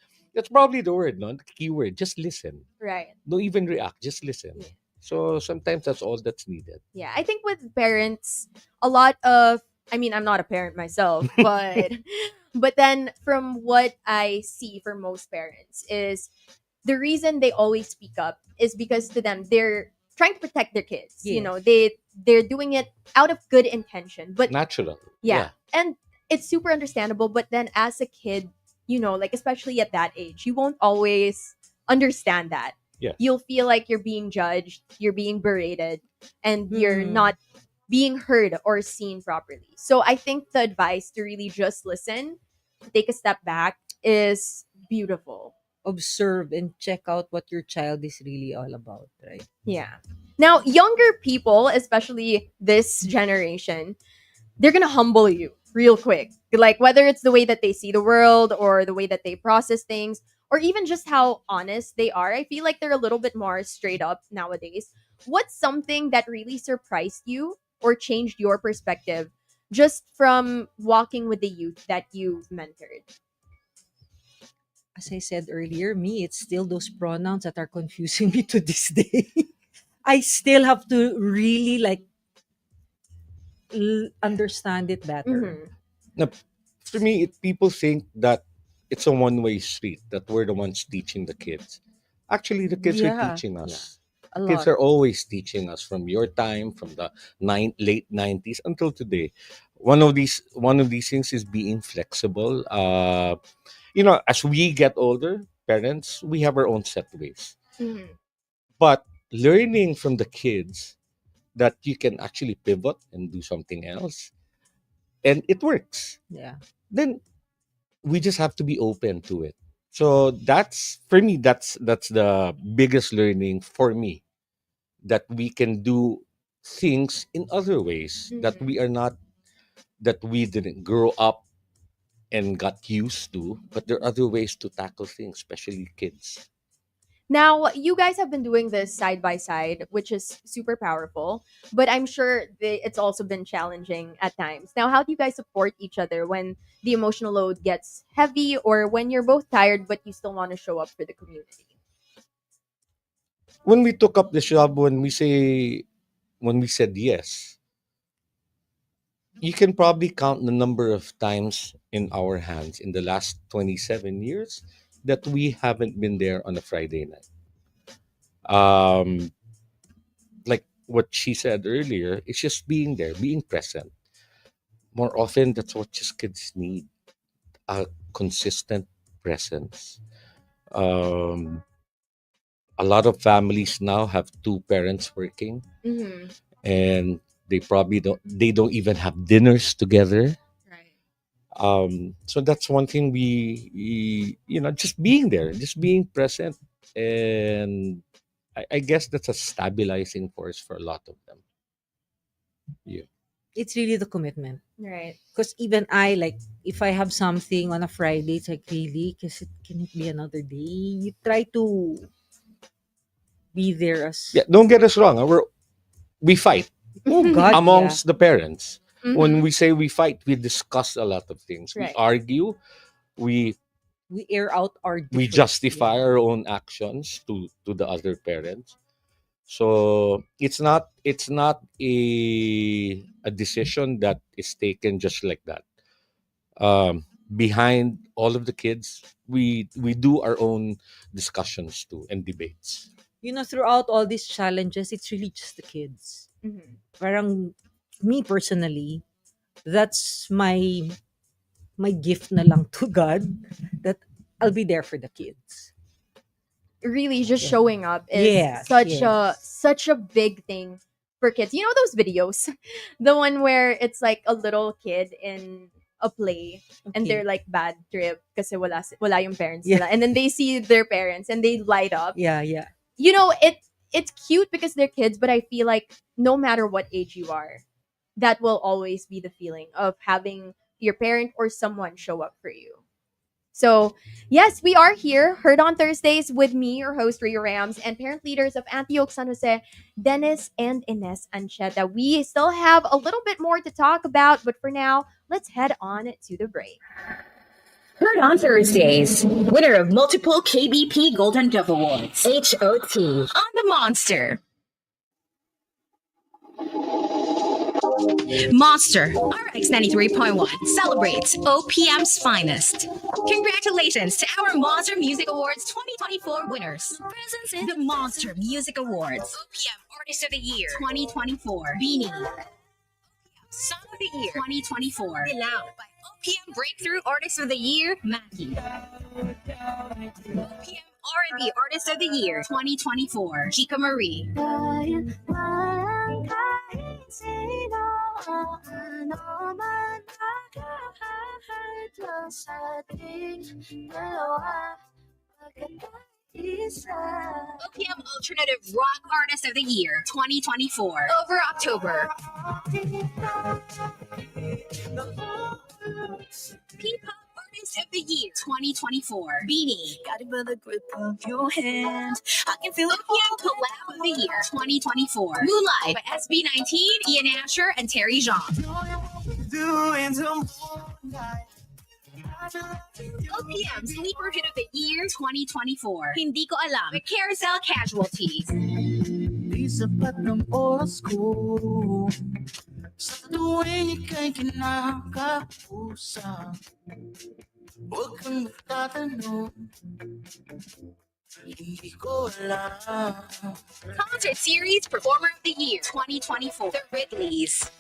probably the word, no? The key word. Just listen. Right. Don't even react. Just listen. So sometimes that's all that's needed. Yeah, I think with parents, a lot of, I mean, I'm not a parent myself, but but then from what I see for most parents is the reason they always speak up is because to them they're trying to protect their kids. You know, Yes. they're doing it out of good intention. But Natural. yeah, Yeah. and it's super understandable, but then as a kid, like especially at that age, you won't always understand that. Yes. You'll feel like you're being judged, you're being berated, and you're Mhm. not being heard or seen properly. So I think the advice to really just listen, take a step back is beautiful. Observe and check out what your child is really all about, right? Yeah. Now, younger people, especially this generation, they're gonna humble you real quick. Like whether it's the way that they see the world or the way that they process things, or even just how honest they are. I feel like they're a little bit more straight up nowadays. What's something that really surprised you or changed your perspective just from walking with the youth that you've mentored? As I said earlier, me, it's still those pronouns that are confusing me to this day. I still have to really like understand it better. Mm-hmm. Now, for me, people think that it's a one-way street, that we're the ones teaching the kids. Actually, the kids are Yeah, teaching yeah, us. a Kids lot. are always teaching us from your time, from the late 90s until today. One of these things is being flexible. As we get older, parents, we have our own set ways. Mm-hmm. But learning from the kids that you can actually pivot and do something else, and it works, Yeah. then we just have to be open to it. So that's for me. That's the biggest learning for me, that we can do things in other ways that Mm-hmm. we are not that we didn't grow up and got used to, but there are other ways to tackle things, especially kids. Now, you guys have been doing this side by side, which is super powerful, but I'm sure it's also been challenging at times. Now, how do you guys support each other when the emotional load gets heavy or when you're both tired but you still want to show up for the community? When we took up the job, when we said yes, you can probably count the number of times in our hands in the last 27 years that we haven't been there on a Friday night. um like what she said earlier, it's just being there, being present. More often, that's what just kids need, a consistent presence. um a lot of families now have two parents working, Mm-hmm. and they don't even have dinners together. Right. So that's one thing, just being there, just being present. And I guess that's a stabilizing force for a lot of them. Yeah. It's really the commitment. Right. Because even I, like, if I have something on a Friday, it's like, really? Because can it be another day? You try to be there Yeah, as, don't get us wrong. We fight oh, God, yeah. amongst the parents. When Mhm. we say we fight, we discuss a lot of things. We Right. argue. We We air out our we difference. justify Yeah. our own actions to the other parents. So it's not a decision that is taken just like that. Behind all of the kids, we do our own discussions too, and debates. Throughout all these challenges, it's really just the kids. Mhm. Parang, me personally, that's my gift na lang to God, that I'll be there for the kids. Really just Yeah. showing up is Yes, such a big thing for kids. You know those videos? The one where it's like a little kid in a play and Okay. they're like bad trip kasi wala yung parents Yeah. nila. And then they see their parents and they light up. Yeah, yeah. It's cute because they're kids, but I feel like no matter what age you are, that will always be the feeling of having your parent or someone show up for you. So, yes, we are here, heard on Thursdays with me, your host, Ria Rams, and parent leaders of Antioch San Jose, Dennis and Ines Ancheta. We still have a little bit more to talk about, but for now, let's head on to the break. Heard on Thursdays. Winner of multiple KBP Golden Dove Awards. HOT. On the Monster. Monster RX 93.1 celebrates OPM's finest. Congratulations to our Monster Music Awards 2024 winners. Presents in the Monster Music Awards. OPM Artist of the Year 2024. Beanie. Song of the Year 2024. Dilaw by OPM Breakthrough Artist of the Year, Mackie. OPM R&B Artist of the Year 2024, Chica Marie. OPM Alternative Rock Artist of the Year 2024, Over October. P-Pop Artist of the Year 2024, Beanie. Got it by the grip of your hand. I can feel it. OPM Collab of the Year 2024, Moonlight by SB19, Ian Asher, and Terry Jean. OPM Sleeper Hit of the Year 2024, Hindi Ko Alam by Carousel Casualties. Di sapat ng oras ko sa tuwing ika'y kinakausap. Huwag kang magtatanong, hindi ko alam. Concert Series Performer of the Year 2024, The Ridleys.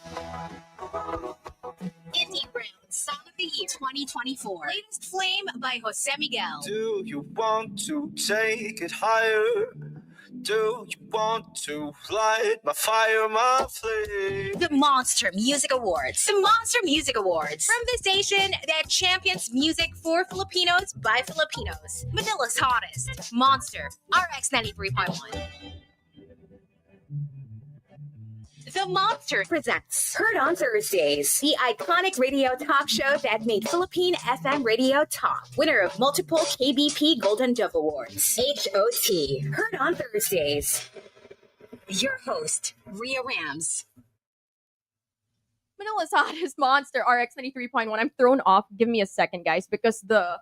Indie Brown Song of the Year 2024, Latest Flame by Jose Miguel. Do you want to take it higher? Do you want to light my fire, my flame? The Monster Music Awards. The Monster Music Awards. From the station that champions music for Filipinos by Filipinos. Manila's hottest. Monster RX 93.1. The Monster presents, heard on Thursdays, the iconic radio talk show that made Philippine FM radio talk. Winner of multiple KBP Golden Dove Awards. HOT. Heard on Thursdays. Your host, Rhea Rams. Manila's hottest Monster RX 93.1. I'm thrown off. Give me a second, guys, because the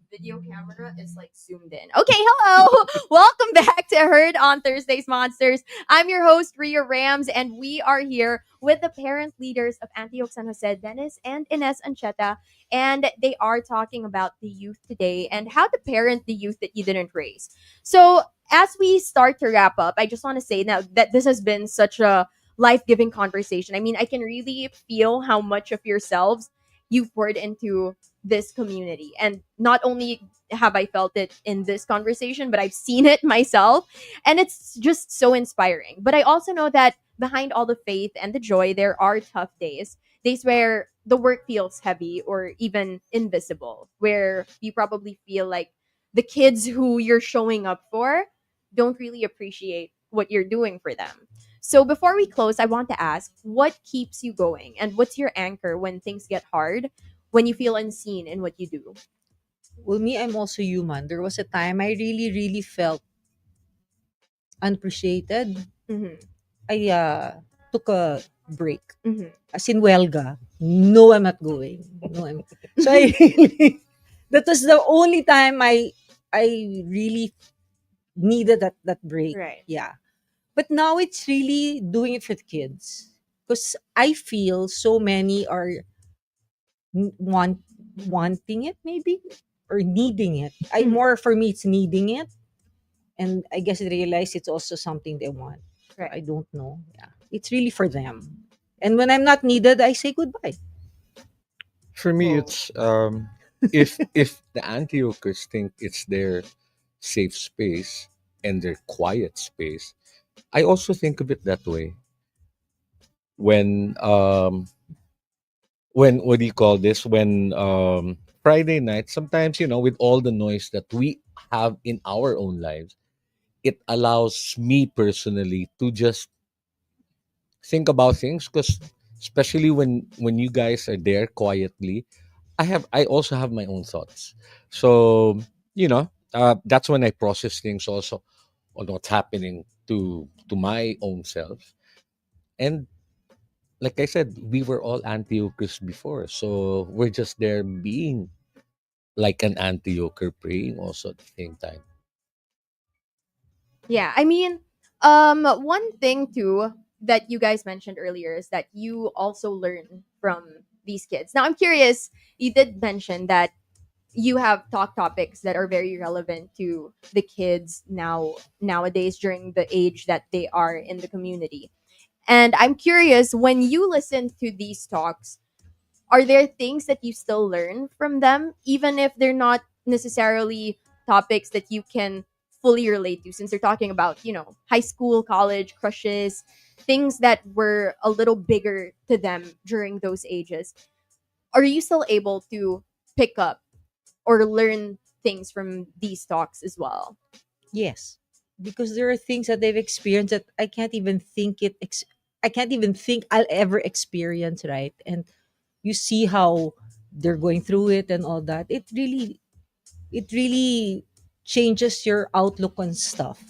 video camera is like zoomed in. Okay, hello. Welcome back to Heard on Thursdays Monsters. I'm your host, Rhea Rams, and we are here with the parent leaders of Antioch San Jose, Dennis and Ines Ancheta, and they are talking about the youth today and how to parent the youth that you didn't raise. So, as we start to wrap up, I just want to say now that this has been such a life-giving conversation. I mean, I can really feel how much of yourselves you've poured into this community. And not only have I felt it in this conversation, but I've seen it myself. And it's just so inspiring. But I also know that behind all the faith and the joy, there are tough days. Days where the work feels heavy or even invisible, where you probably feel like the kids who you're showing up for don't really appreciate what you're doing for them. So before we close, I want to ask, what keeps you going? And what's your anchor when things get hard, when you feel unseen in what you do? Well, me, I'm also human. There was a time I really, really felt unappreciated. Mm-hmm. I took a break. Mm-hmm. As in Welga. No, I'm not going. No, I'm. So I really, that was the only time I really needed that break. Right. Yeah. But now it's really doing it for the kids. Because I feel so many are wanting it maybe or needing it. I more for me it's needing it. And I guess I realize it's also something they want. Right. I don't know. Yeah. It's really for them. And when I'm not needed, I say goodbye. For me, Oh. it's if the Antiochers think it's their safe space and their quiet space, I also think of it that way. When what do you call this? When Friday night, sometimes with all the noise that we have in our own lives, it allows me personally to just think about things, because especially when you guys are there quietly, I also have my own thoughts. So that's when I process things also on what's happening to my own self. And like I said, we were all Antiochers before, so we're just there being like an Antiocher, praying also at the same time. Yeah, I mean, one thing too that you guys mentioned earlier is that you also learn from these kids. Now, I'm curious, you did mention that you have talk topics that are very relevant to the kids nowadays during the age that they are in the community. And I'm curious, when you listen to these talks, are there things that you still learn from them, even if they're not necessarily topics that you can fully relate to, since they're talking about, high school, college, crushes, things that were a little bigger to them during those ages? Are you still able to pick up or learn things from these talks as well? Yes, because there are things that they've experienced that I can't even think I'll ever experience, right? And you see how they're going through it and all that. It really changes your outlook on stuff.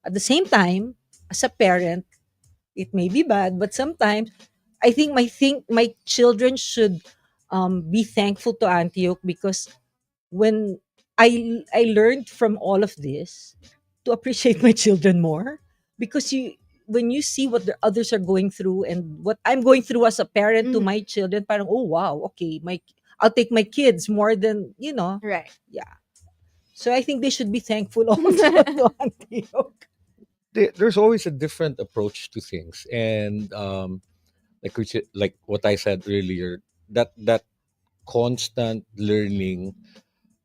At the same time, as a parent, it may be bad, but sometimes I think my children should be thankful to Antioch, because when I learned from all of this to appreciate my children more, because you when you see what the others are going through and what I'm going through as a parent to Mhm. my children, parang, oh wow, okay, I'll take my kids more than, Right. yeah. So I think they should be thankful also to Antioch. There's always a different approach to things, and like what I said earlier, that constant learning.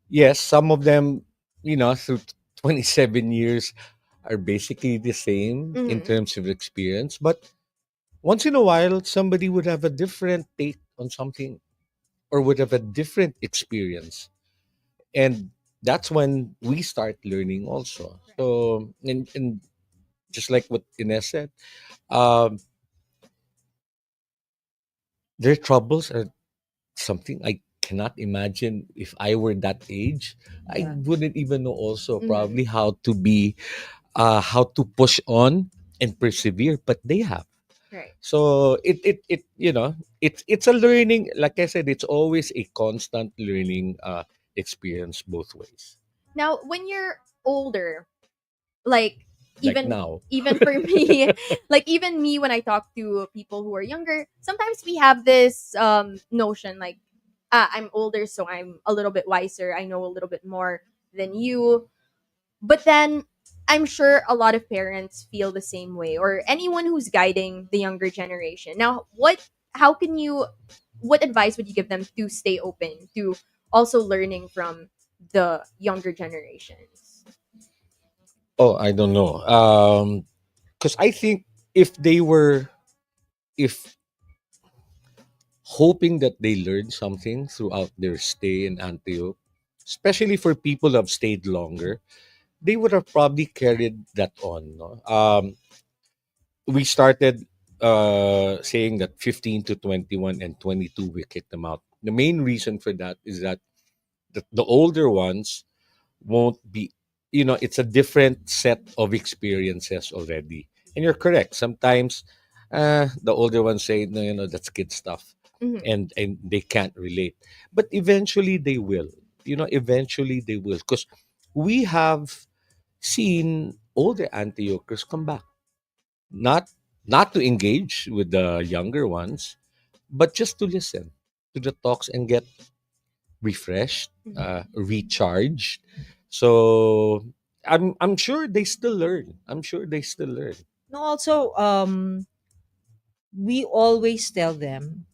Yes, some of them, through 27 years, are basically the same in Mhm. terms of experience, but once in a while somebody would have a different take on something, or would have a different experience, and that's when we start learning also. So, and just like what Ines said, um, their troubles are something I cannot imagine. If I were that age, I Yeah. wouldn't even know also Mhm. probably how to push on and persevere, but they have. Right. So it's a learning. Like I said, it's always a constant learning experience both ways. Now, when you're older, like Like even now. even for me, like even me when I talk to people who are younger, sometimes we have this notion like, I'm older, so I'm a little bit wiser, I know a little bit more than you. But then I'm sure a lot of parents feel the same way, or anyone who's guiding the younger generation. Now, what advice would you give them to stay open to also learning from the younger generations? Oh, I don't know. Because I think if they were, if hoping that they learned something throughout their stay in Antioch, especially for people who have stayed longer, they would have probably carried that on. No? We started saying that 15 to 21 and 22, we kicked them out. The main reason for that is that the older ones won't be, it's a different set of experiences already. And you're correct. Sometimes the older ones say, no, that's kid stuff. Mhm. And they can't relate. But eventually they will. Eventually they will. Because we have seen older Antiochers come back. Not to engage with the younger ones, but just to listen to the talks and get refreshed, Mhm. recharged. So I'm sure they still learn. I'm sure they still learn. No, also, we always tell them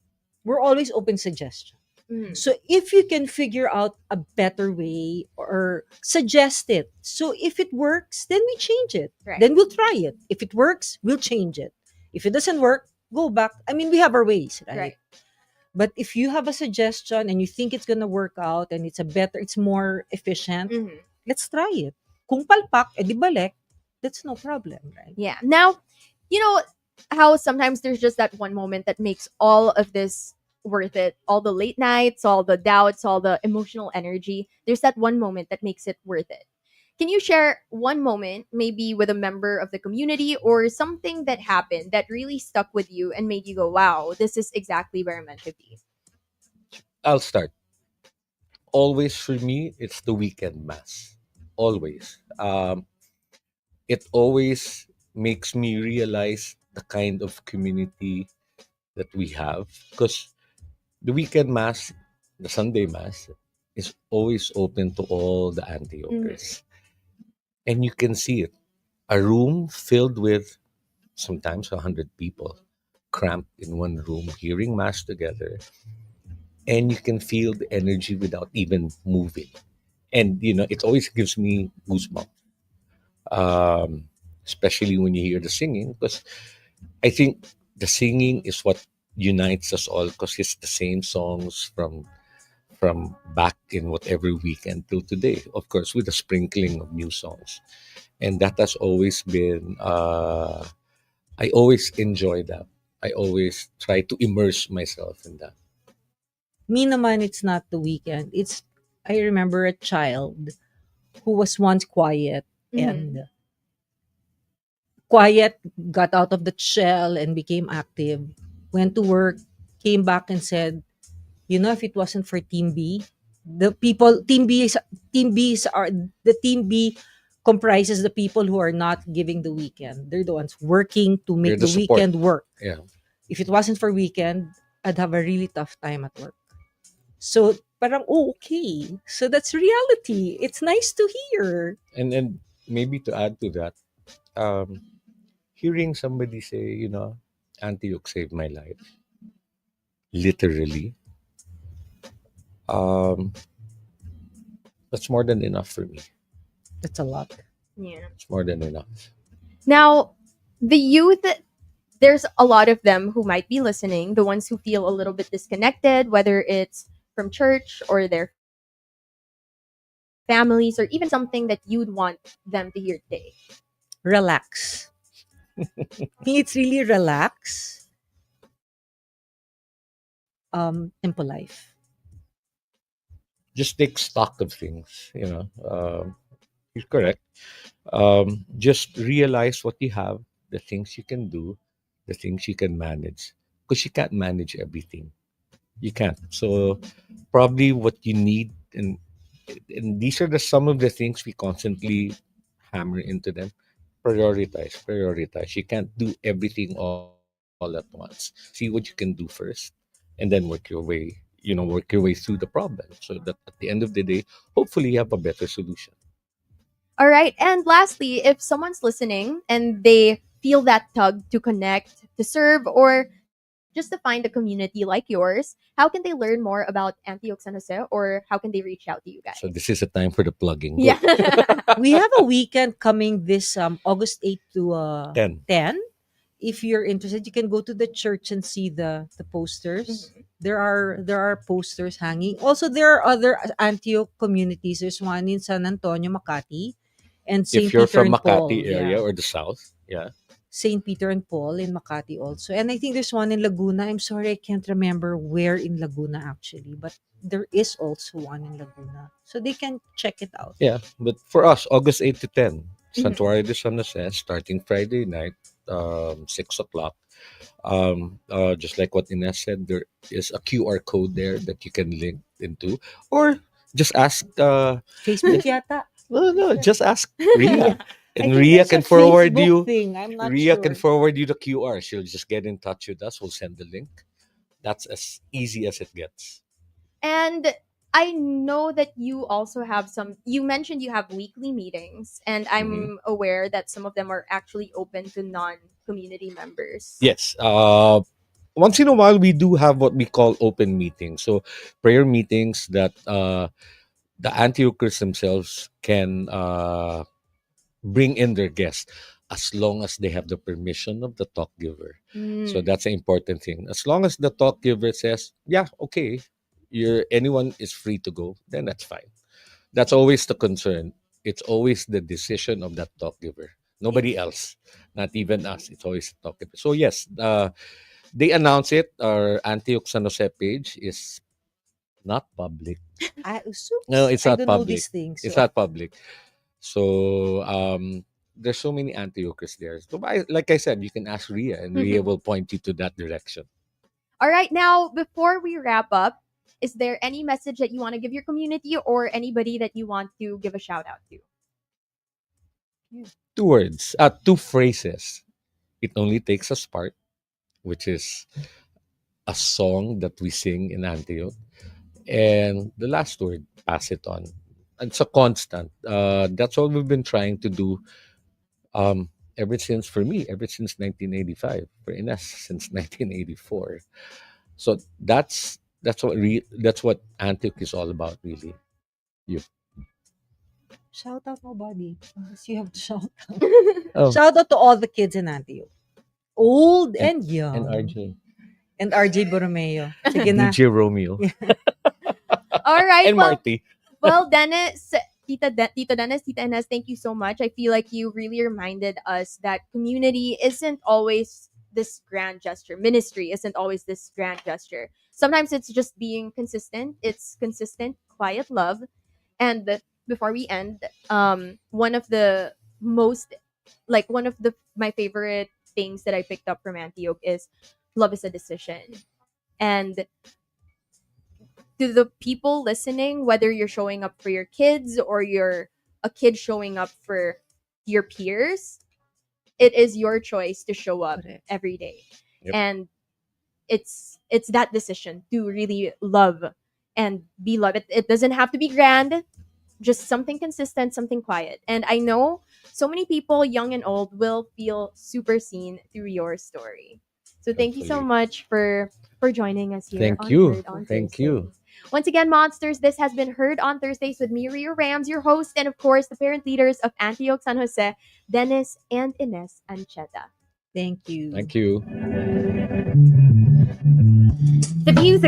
we're always open suggestion. Mhm. So if you can figure out a better way or suggest it, so if it works, then we change it. Right. Then we'll try it. If it works, we'll change it. If it doesn't work, go back. I mean, we have our ways, right? Right. But if you have a suggestion and you think it's gonna work out and it's more efficient, Mhm. let's try it. Kung palpak, edi balik, that's no problem, right? Yeah. Now, you know how sometimes there's just that one moment that makes all of this worth it. All the late nights, all the doubts, all the emotional energy. There's that one moment that makes it worth it. Can you share one moment, maybe with a member of the community or something that happened that really stuck with you and made you go, wow, this is exactly where I'm meant to be? I'll start. Always for me, it's the weekend mass. Always. It always makes me realize the kind of community that we have, because the weekend mass, the Sunday mass, is always open to all the Antiochers. And you can see it. A room filled with sometimes 100 people cramped in one room, hearing mass together, and you can feel the energy without even moving. And it always gives me goosebumps, um, especially when you hear the singing, because I think the singing is what unites us all, because it's the same songs from back in whatever weekend till today, of course, with a sprinkling of new songs. And that has always been, I always enjoy that. I always try to immerse myself in that. Me naman, it's not the weekend. I remember a child who was once quiet, and quiet, got out of the shell and became active, went to work, came back and said, if it wasn't for Team B, the people, Team B's are, the Team B comprises the people who are not giving the weekend. They're the ones working to They're make the the support. weekend work. Yeah. If it wasn't for weekend, I'd have a really tough time at work. So, parang, oh, okay. So that's reality. It's nice to hear. And maybe to add to that, um, hearing somebody say, Antioch saved my life, literally, um, that's more than enough for me. That's a lot. Yeah. It's more than enough. Now, the youth, there's a lot of them who might be listening, the ones who feel a little bit disconnected, whether it's from church or their families, or even something that you'd want them to hear today. Relax. It's really relax. Simple life. Just take stock of things, you're correct. Just realize what you have, the things you can do, the things you can manage, because you can't manage everything. You can't. So probably what you need, and these are some of the things we constantly hammer into them. Prioritize. You can't do everything all at once. See what you can do first, and then work your way through the problem, so that at the end of the day, hopefully you have a better solution. All right. And lastly, if someone's listening and they feel that tug to connect, to serve, or just to find a community like yours, how can they learn more about Antioch San Jose, or how can they reach out to you So guys? this is a time for the plugging. Go. Yeah. We have a weekend coming this August 8 to 10. 10. If you're interested, you can go to the church and see the posters. There are posters hanging. Also, there are other Antioch communities. There's one in San Antonio, Makati, and If St. you're Peter from and Makati Paul. area Yeah. or the south, yeah. St. Peter and Paul in Makati also. And I think there's one in Laguna. I'm sorry, I can't remember where in Laguna actually, but there is also one in Laguna. So they can check it out. Yeah, but for us, August 8 to 10, Mhm. Santuario de San Jose, starting Friday night, 6 o'clock. Just like what Ines said, there is a QR code there that you can link into, or just ask. Facebook yata. No, just ask Ria, Yeah. I and think Ria there's a can forward Facebook you. thing. I'm not Ria can sure. forward you the QR. She'll just get in touch with us. We'll send the link. That's as easy as it gets. And I know that you also have you mentioned you have weekly meetings, and Mhm. I'm aware that some of them are actually open to non community members. Yes. Once in a while, we do have what we call open meetings. So prayer meetings that the Antiochers themselves can bring in their guests, as long as they have the permission of the talk giver. So Mm. that's an important thing. As long as the talk giver says, "Yeah, okay, anyone is free to go," then that's fine. That's always the concern. It's always the decision of that talk giver. Nobody else, not even us. It's always the talk giver. So yes, they announce it. Our Antioch San Jose page is not public. No, Oops, it's I not don't know public. these things. It's So not public. So there's so many Antiochers there. So like I said, you can ask Ria, and Ria will point you to that direction. All right, now before we wrap up, is there any message that you want to give your community or anybody that you want to give a shout out to? Two words, two phrases. It Only Takes a Spark, which is a song that we sing in Antioch. And the last word, Pass It On. It's a constant. That's what we've been trying to do um, ever since, for me, ever since 1985. For Ines, since 1984. So that's what Antioch is all about, really. You. Shout out nobody. Unless you have to shout out. Oh, Shout out to all the kids in Antioch. Old and, and and young. RJ. And RJ Borromeo. Sige na. DJ Romeo. All right. And Well, Marty. well, Dennis, Tito Dennis, Tita Ines, thank you so much. I feel like you really reminded us that community isn't always this grand gesture. Ministry isn't always this grand gesture. Sometimes it's just being consistent. It's consistent, quiet love. And before we end, one of the most, like one of the my favorite things that I picked up from Antioch is love is a decision. And to the people listening, whether you're showing up for your kids or you're a kid showing up for your peers, it is your choice to show up Correct. every day. Yep. And it's that decision to really love and be loved. It doesn't have to be grand, just something consistent, something quiet. And I know so many people, young and old, will feel super seen through your story. So thank you so Hopefully. much for joining us here Thank on you. Heard on Thank Thursdays. you. Once again, Monsters, this has been Heard on Thursdays with me, Ria Rams, your host, and of course, the parent leaders of Antioch San Jose, Dennis and Ines Ancheta. Thank you. Thank you. The views